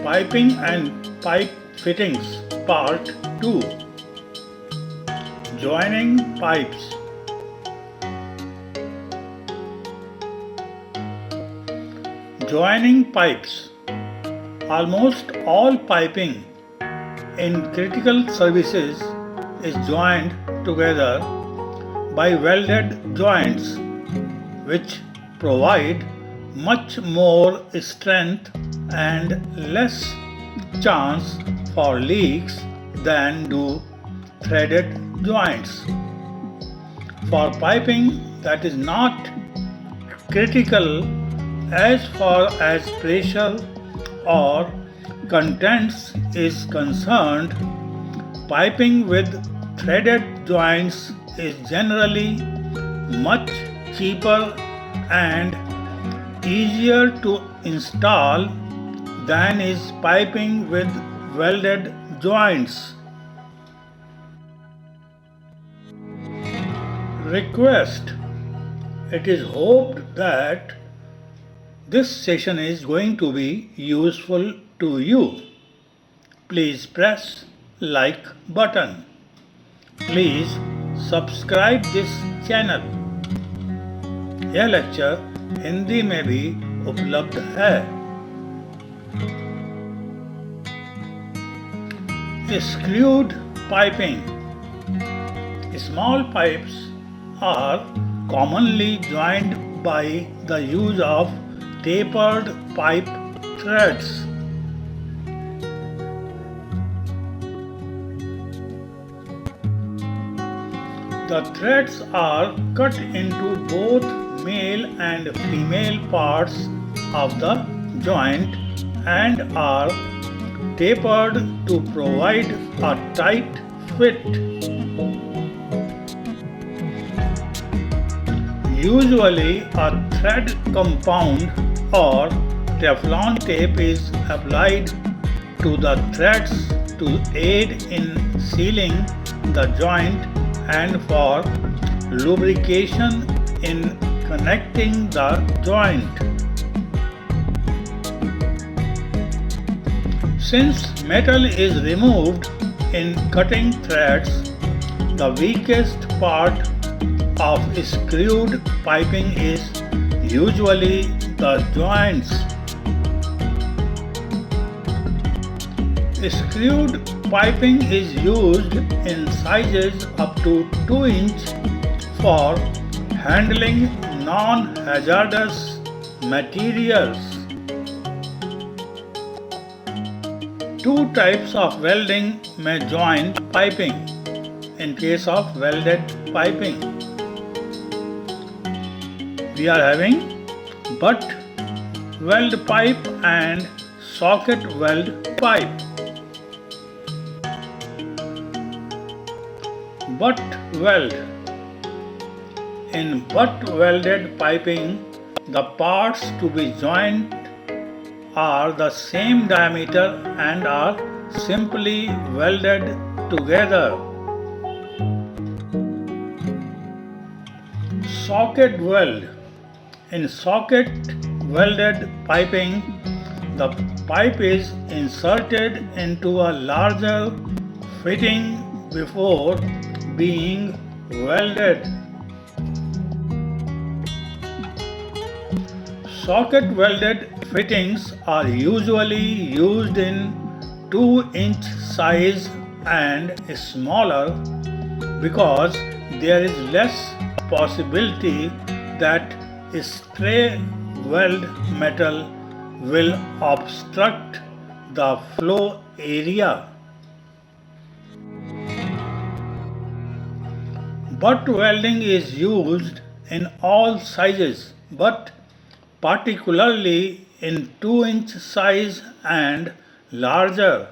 Piping and Pipe Fittings Part 2. Joining Pipes. Joining pipes. Almost all piping in critical services is joined together by welded joints, which provide much more strength and less chance for leaks than do threaded joints. For piping that is not critical as far as pressure or contents is concerned, piping with threaded joints is generally much cheaper and easier to install than is piping with welded joints. Request. It is hoped that this session is going to be useful to you. Please press like button. Please subscribe this channel. यह lecture Hindi में भी उपलब्ध है. Screwed piping. Small pipes are commonly joined by the use of tapered pipe threads. The threads are cut into both male and female parts of the joint and are tapered to provide a tight fit. Usually, a thread compound or Teflon tape is applied to the threads to aid in sealing the joint and for lubrication in connecting the joint. Since metal is removed in cutting threads, the weakest part of screwed piping is usually the joints. Screwed piping is used in sizes up to 2 inch for handling non-hazardous materials. Two types of welding may join piping in case of welded piping. We are having butt weld pipe and socket weld pipe. Butt weld. In butt welded piping, the parts to be joined are the same diameter and are simply welded together. Socket weld. In socket welded piping, the pipe is inserted into a larger fitting before being welded. Socket welded fittings are usually used in 2-inch size and smaller because there is less possibility that stray weld metal will obstruct the flow area. Butt welding is used in all sizes, but particularly in 2-inch size and larger.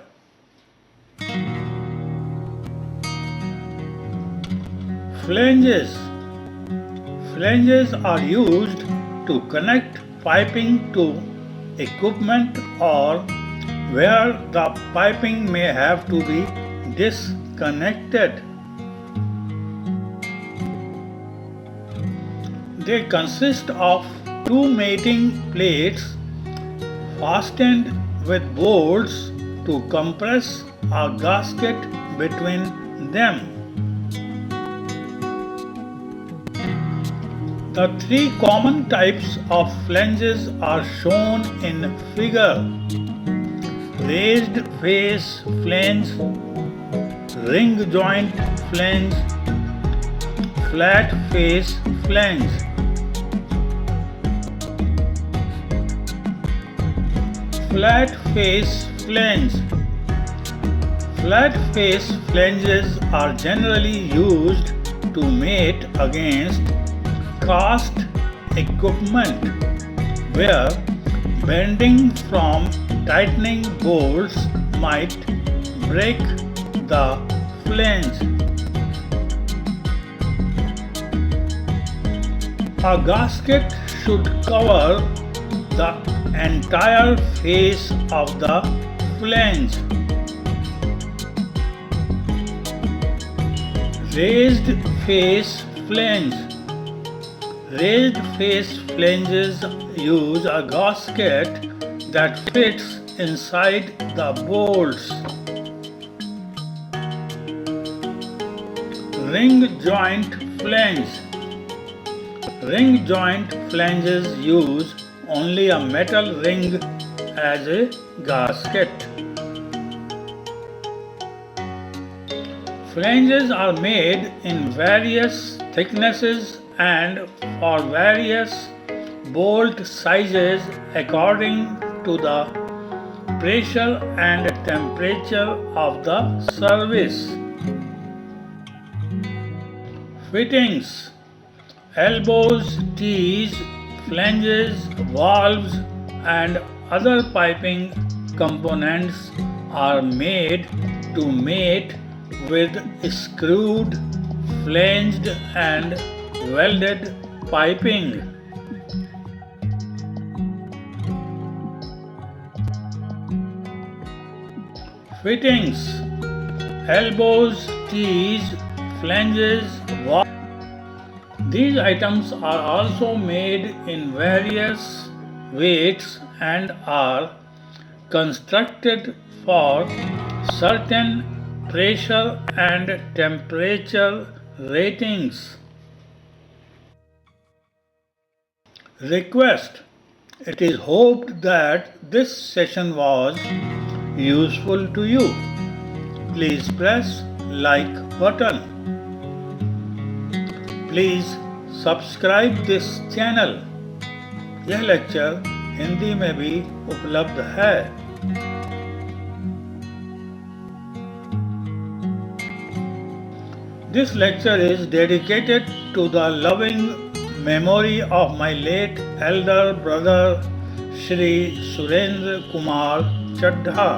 Flanges. Flanges are used to connect piping to equipment or where the piping may have to be disconnected. They consist of two mating plates fastened with bolts to compress a gasket between them. The three common types of flanges are shown in figure: raised face flange, ring joint flange, flat face flange. Flat face flange. Flat face flanges are generally used to mate against cast equipment where bending from tightening bolts might break the flange. A gasket should cover the entire face of the flange. Raised face flange. Raised face flanges use a gasket that fits inside the bolts. Ring joint flange. Ring joint flanges use only a metal ring as a gasket. Flanges are made in various thicknesses and for various bolt sizes according to the pressure and temperature of the service. Fittings: elbows, tees, flanges, valves, and other piping components are made to mate with screwed, flanged, and welded piping. Fittings: elbows, tees, flanges, valves. These items are also made in various weights and are constructed for certain pressure and temperature ratings. Request: it is hoped that this session was useful to you. Please press like button. Please subscribe this channel. यह lecture Hindi में भी उपलब्ध है। This lecture is dedicated to the loving memory of my late elder brother Shri Surendra Kumar Chadha.